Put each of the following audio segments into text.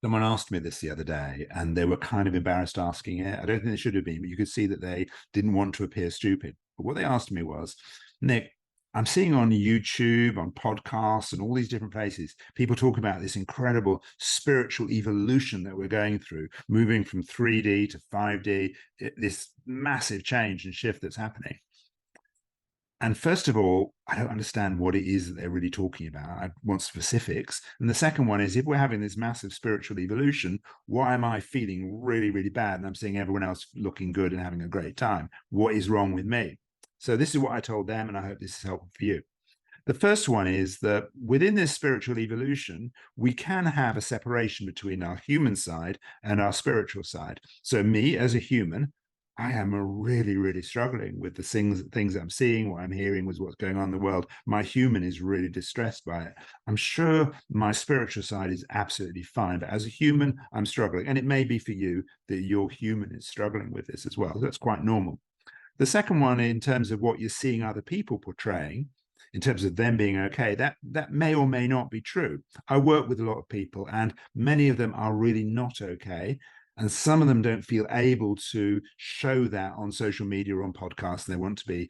Someone asked me this the other day, and they were kind of embarrassed asking it. I don't think they should have been, but you could see that they didn't want to appear stupid. But what they asked me was, Nick, I'm seeing on YouTube, on podcasts, and all these different places, people talk about this incredible spiritual evolution that we're going through, moving from 3D to 5D, this massive change and shift that's happening. And first of all, I don't understand what it is that they're really talking about. I want specifics. And the second one is, if we're having this massive spiritual evolution, why am I feeling really, really bad? And I'm seeing everyone else looking good and having a great time. What is wrong with me? So this is what I told them, and I hope this is helpful for you. The first one is that within this spiritual evolution, we can have a separation between our human side and our spiritual side. So me as a human, I am really, really struggling with the things I'm seeing, what I'm hearing, with what's going on in the world. My human is really distressed by it. I'm sure my spiritual side is absolutely fine, but as a human, I'm struggling. And it may be for you that your human is struggling with this as well. That's quite normal. The second one, in terms of what you're seeing other people portraying, in terms of them being okay, that may or may not be true. I work with a lot of people, and many of them are really not okay. And some of them don't feel able to show that on social media or on podcasts. They want to be,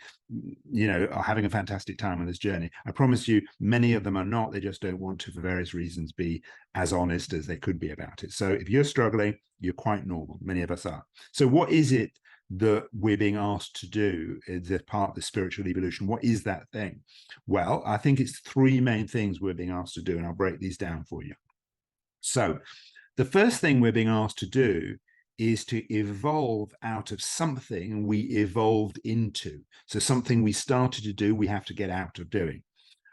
are having a fantastic time on this journey. I promise you, many of them are not. They just don't want to, for various reasons, be as honest as they could be about it. So if you're struggling, you're quite normal. Many of us are. So what is it that we're being asked to do as a part of the spiritual evolution? What is that thing? Well, I think it's three main things we're being asked to do, and I'll break these down for you. So the first thing we're being asked to do is to evolve out of something we evolved into. So something we started to do, we have to get out of doing.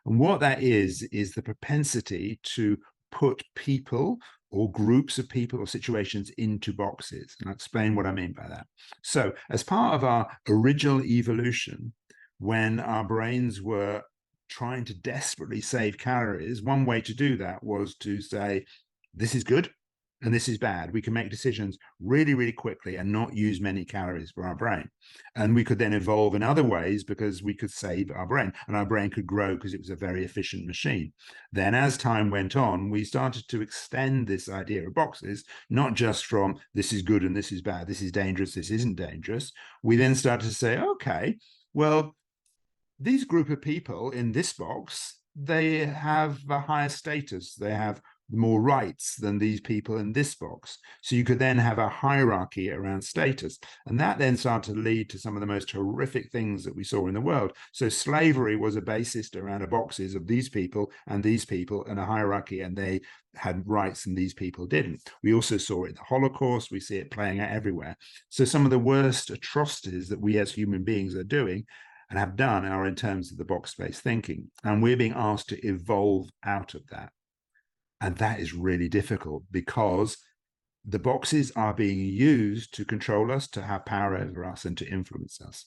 And what that is the propensity to put people or groups of people or situations into boxes. And I'll explain what I mean by that. So as part of our original evolution, when our brains were trying to desperately save calories, one way to do that was to say, this is good and this is bad. We can make decisions really, really quickly and not use many calories for our brain. And we could then evolve in other ways because we could save our brain, and our brain could grow because it was a very efficient machine. Then as time went on, we started to extend this idea of boxes, not just from this is good and this is bad, this is dangerous, this isn't dangerous. We then started to say, okay, well, these group of people in this box, they have a higher status. They have more rights than these people in this box. So you could then have a hierarchy around status. And that then started to lead to some of the most horrific things that we saw in the world. So slavery was a basis around the boxes of these people and a hierarchy, and they had rights and these people didn't. We also saw it in the Holocaust. We see it playing out everywhere. So some of the worst atrocities that we as human beings are doing and have done are in terms of the box-based thinking. And we're being asked to evolve out of that. And that is really difficult because the boxes are being used to control us, to have power over us, and to influence us.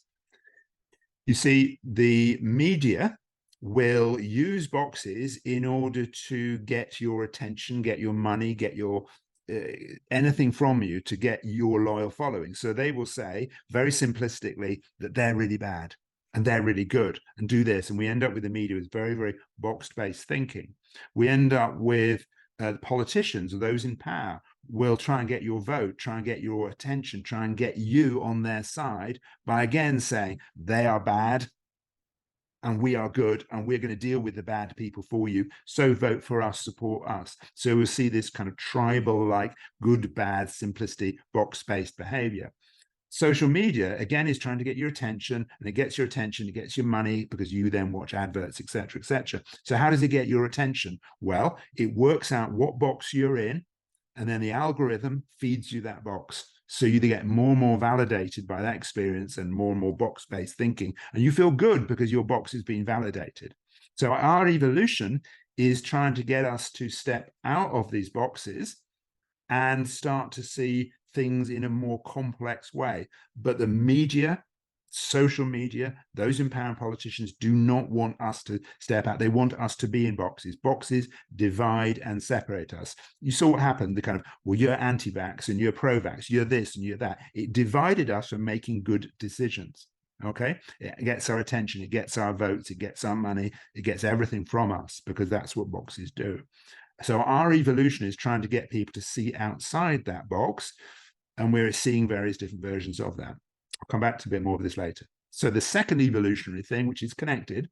You see, the media will use boxes in order to get your attention, get your money, get your anything from you, to get your loyal following. So they will say very simplistically that they're really bad and they're really good and do this. And we end up with the media with very, very box-based thinking. We end up with politicians or those in power will try and get your vote, try and get your attention, try and get you on their side by again saying they are bad and we are good and we're going to deal with the bad people for you. So vote for us, support us. So we'll see this kind of tribal, like good, bad, simplicity, box-based behavior. Social media, again, is trying to get your attention, and it gets your attention, it gets your money because you then watch adverts, etc., etc. So how does it get your attention? Well, it works out what box you're in, and then the algorithm feeds you that box. So you get more and more validated by that experience and more box-based thinking, and you feel good because your box is being validated. So our evolution is trying to get us to step out of these boxes and start to see things in a more complex way. But the media, social media, those in power and politicians do not want us to step out. They want us to be in boxes. Boxes divide and separate us. You saw what happened, the kind of, well, you're anti-vax and you're pro-vax, you're this and you're that. It divided us from making good decisions. Okay, it gets our attention, it gets our votes, it gets our money, it gets everything from us because that's what boxes do. So our evolution is trying to get people to see outside that box, and we're seeing various different versions of that. I'll come back to a bit more of this later. So the second evolutionary thing, which is connected,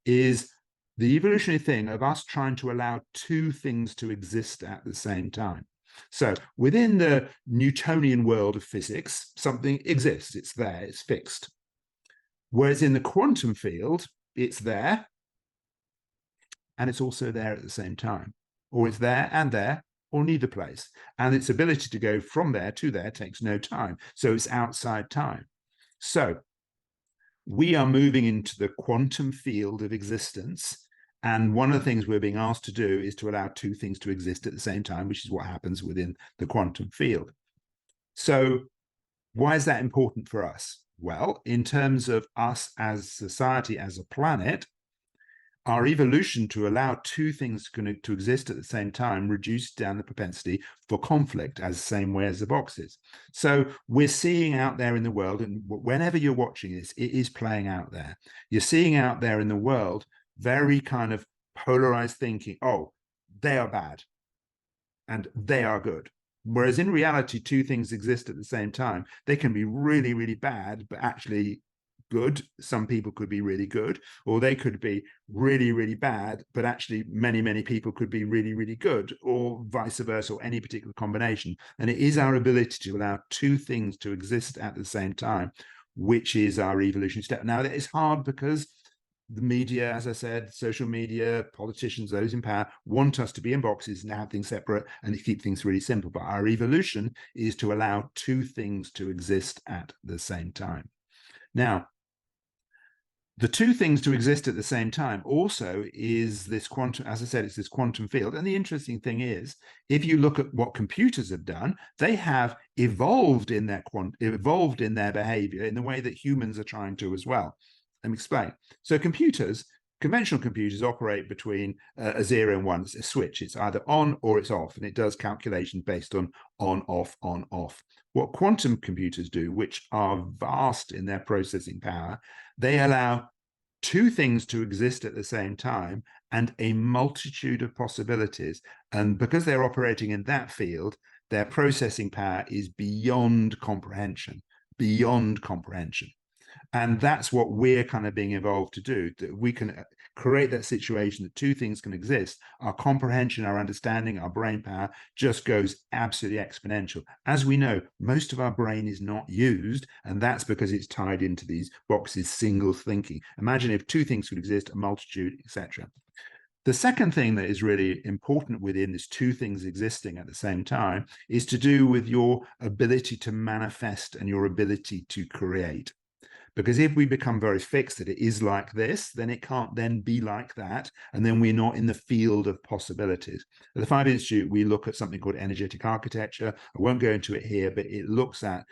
is the evolutionary thing of us trying to allow two things to exist at the same time. So within the Newtonian world of physics, something exists, it's there, it's fixed. Whereas in the quantum field, it's there, and it's also there at the same time. Or it's there, or neither place. And its ability to go from there to there takes no time. So it's outside time. So we are moving into the quantum field of existence. And one of the things we're being asked to do is to allow two things to exist at the same time, which is what happens within the quantum field. So why is that important for us? Well, in terms of us as society, as a planet, our evolution to allow two things to exist at the same time reduced down the propensity for conflict as the same way as the boxes. So we're seeing out there in the world, and whenever you're watching this, it is playing out there. You're seeing out there in the world very kind of polarized thinking. Oh, they are bad and they are good. Whereas in reality, two things exist at the same time. They can be really, really bad, but actually good. Some people could be really good, or they could be really, really bad, but actually many, many people could be really, really good, or vice versa, or any particular combination. And it is our ability to allow two things to exist at the same time, which is our evolutionary step. Now, that is hard because the media, as I said, social media, politicians, those in power, want us to be in boxes and have things separate and to keep things really simple. But our evolution is to allow two things to exist at the same time. Now, the two things to exist at the same time also is this quantum, as I said, it's this quantum field. And the interesting thing is, if you look at what computers have done, they have evolved in their behavior in the way that humans are trying to as well. Let me explain. So conventional computers operate between a 0 and 1. It's a switch. It's either on or it's off, and it does calculations based on off, on, off. What quantum computers do, which are vast in their processing power, they allow two things to exist at the same time and a multitude of possibilities. And because they're operating in that field, their processing power is beyond comprehension, beyond comprehension. And that's what we're kind of being evolved to do, that we can create that situation that two things can exist. Our comprehension, our understanding, our brain power just goes absolutely exponential. As we know, most of our brain is not used, and that's because it's tied into these boxes, single thinking. Imagine if two things could exist, a multitude, etc. The second thing that is really important within this two things existing at the same time is to do with your ability to manifest and your ability to create. Because if we become very fixed that it is like this, then it can't then be like that. And then we're not in the field of possibilities. At the Five Institute, we look at something called energetic architecture. I won't go into it here, but it looks at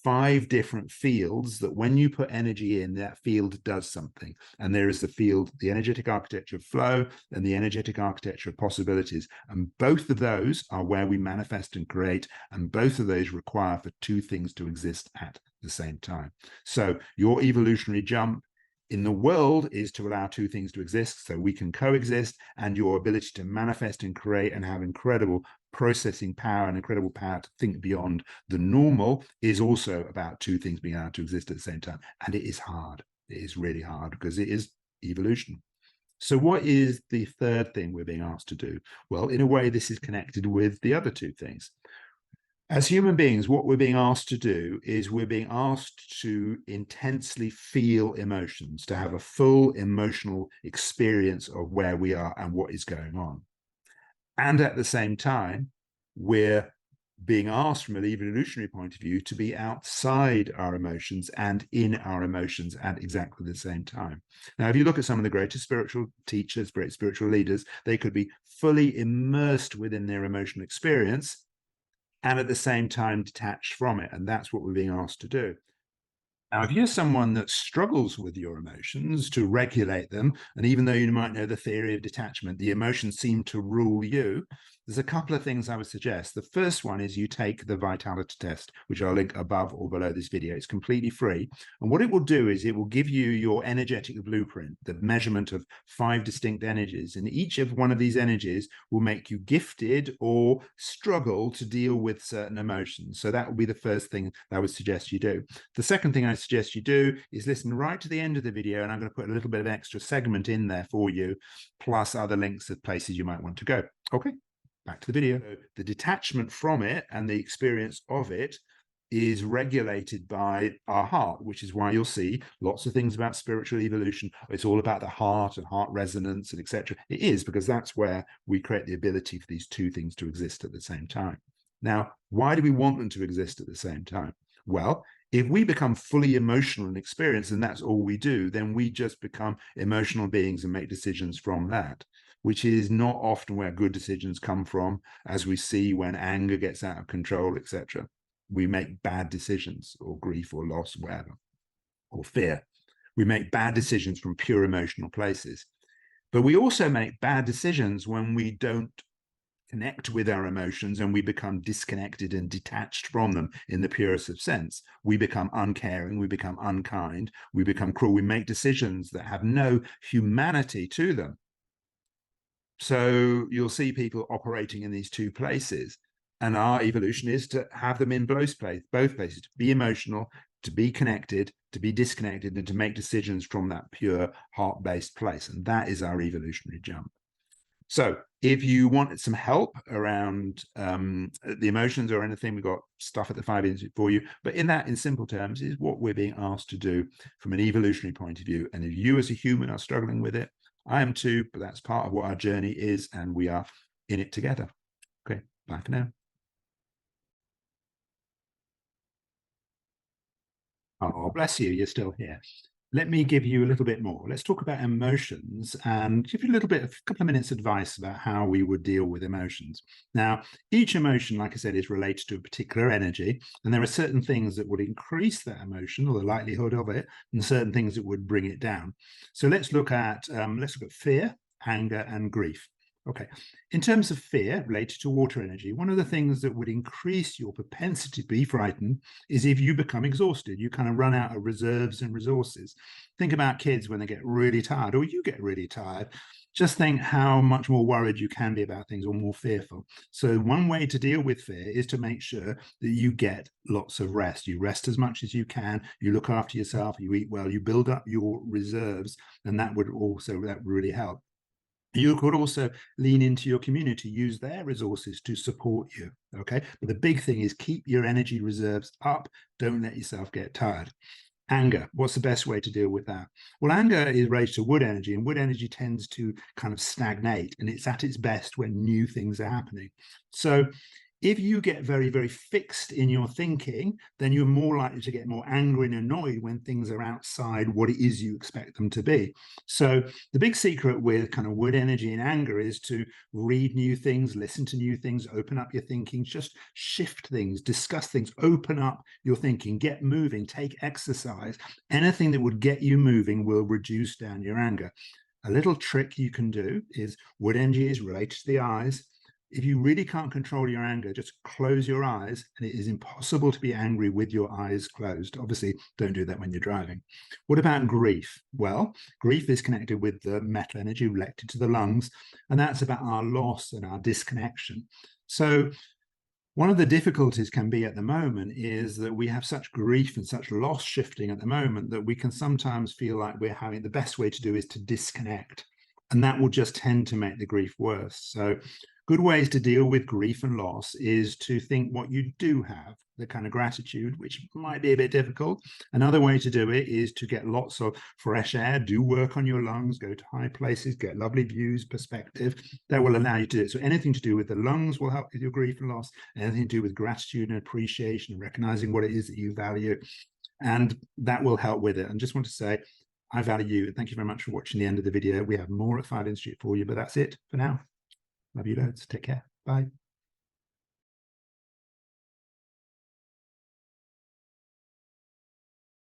5 different fields that when you put energy in, that field does something. And there is the field, the energetic architecture of flow and the energetic architecture of possibilities. And both of those are where we manifest and create. And both of those require for two things to exist at the same time. So your evolutionary jump in the world is to allow two things to exist so we can coexist, and your ability to manifest and create and have incredible processing power and incredible power to think beyond the normal is also about two things being able to exist at the same time. And it is hard. It is really hard because it is evolution. So what is the third thing we're being asked to do? Well, in a way, this is connected with the other two things. As human beings, what we're being asked to do is we're being asked to intensely feel emotions, to have a full emotional experience of where we are and what is going on. And at the same time, we're being asked from an evolutionary point of view to be outside our emotions and in our emotions at exactly the same time. Now, if you look at some of the greatest spiritual teachers, great spiritual leaders, they could be fully immersed within their emotional experience and at the same time detached from it. And that's what we're being asked to do. Now, if you're someone that struggles with your emotions to regulate them, and even though you might know the theory of detachment, the emotions seem to rule you, there's a couple of things I would suggest. The first one is you take the vitality test, which I'll link above or below this video. It's completely free. And what it will do is it will give you your energetic blueprint, the measurement of 5 distinct energies. And each of one of these energies will make you gifted or struggle to deal with certain emotions. So that will be the first thing I would suggest you do. The second thing I suggest you do is listen right to the end of the video, and I'm going to put a little bit of extra segment in there for you, plus other links of places you might want to go. Okay. Back to the video. The detachment from it and the experience of it is regulated by our heart, which is why you'll see lots of things about spiritual evolution. It's all about the heart and heart resonance and etc. It is, because that's where we create the ability for these two things to exist at the same time. Now, why do we want them to exist at the same time? Well, if we become fully emotional and experienced, and that's all we do, then we just become emotional beings and make decisions from that, which is not often where good decisions come from, as we see when anger gets out of control, etc. We make bad decisions, or grief or loss, whatever, or fear. We make bad decisions from pure emotional places. But we also make bad decisions when we don't connect with our emotions and we become disconnected and detached from them in the purest of sense. We become uncaring, we become unkind, we become cruel. We make decisions that have no humanity to them. So you'll see people operating in these two places, and our evolution is to have them in both places, to be emotional, to be connected, to be disconnected, and to make decisions from that pure heart-based place. And that is our evolutionary jump. So if you want some help around the emotions or anything, we've got stuff at the 5 Institute for you. But in simple terms, is what we're being asked to do from an evolutionary point of view. And if you as a human are struggling with it, I am too, but that's part of what our journey is, and we are in it together. Okay, bye for now. Oh, bless you, you're still here. Let me give you a little bit more. Let's talk about emotions and give you a couple of minutes advice about how we would deal with emotions. Now, each emotion, like I said, is related to a particular energy, and there are certain things that would increase that emotion or the likelihood of it, and certain things that would bring it down. So let's look at fear, anger, and grief. Okay, in terms of fear related to water energy, one of the things that would increase your propensity to be frightened is if you become exhausted. You kind of run out of reserves and resources. Think about kids when they get really tired, or you get really tired. Just think how much more worried you can be about things, or more fearful. So one way to deal with fear is to make sure that you get lots of rest. You rest as much as you can, you look after yourself, you eat well, you build up your reserves, and that would really help. You could also lean into your community, use their resources to support you, okay? But the big thing is keep your energy reserves up. Don't let yourself get tired. Anger, what's the best way to deal with that? Well, anger is related to wood energy, and wood energy tends to kind of stagnate, and it's at its best when new things are happening. So if you get very, very fixed in your thinking, then you're more likely to get more angry and annoyed when things are outside what it is you expect them to be. So the big secret with kind of wood energy and anger is to read new things, listen to new things, open up your thinking, just shift things, discuss things, open up your thinking, get moving, take exercise. Anything that would get you moving will reduce down your anger. A little trick you can do is wood energy is related to the eyes. If you really can't control your anger, just close your eyes, and it is impossible to be angry with your eyes closed. Obviously, don't do that when you're driving. What about grief? Well, grief is connected with the metal energy related to the lungs, and that's about our loss and our disconnection. So one of the difficulties can be at the moment is that we have such grief and such loss shifting at the moment that we can sometimes feel like we're having the best way to do is to disconnect. And that will just tend to make the grief worse. So good ways to deal with grief and loss is to think what you do have, the kind of gratitude, which might be a bit difficult. Another way to do it is to get lots of fresh air, do work on your lungs, go to high places, get lovely views, perspective. That will allow you to do it. So anything to do with the lungs will help with your grief and loss, anything to do with gratitude and appreciation and recognizing what it is that you value. And that will help with it. And just want to say, I value you. Thank you very much for watching the end of the video. We have more at 5 Institute for you, but that's it for now. Love you loads. Take care. Bye.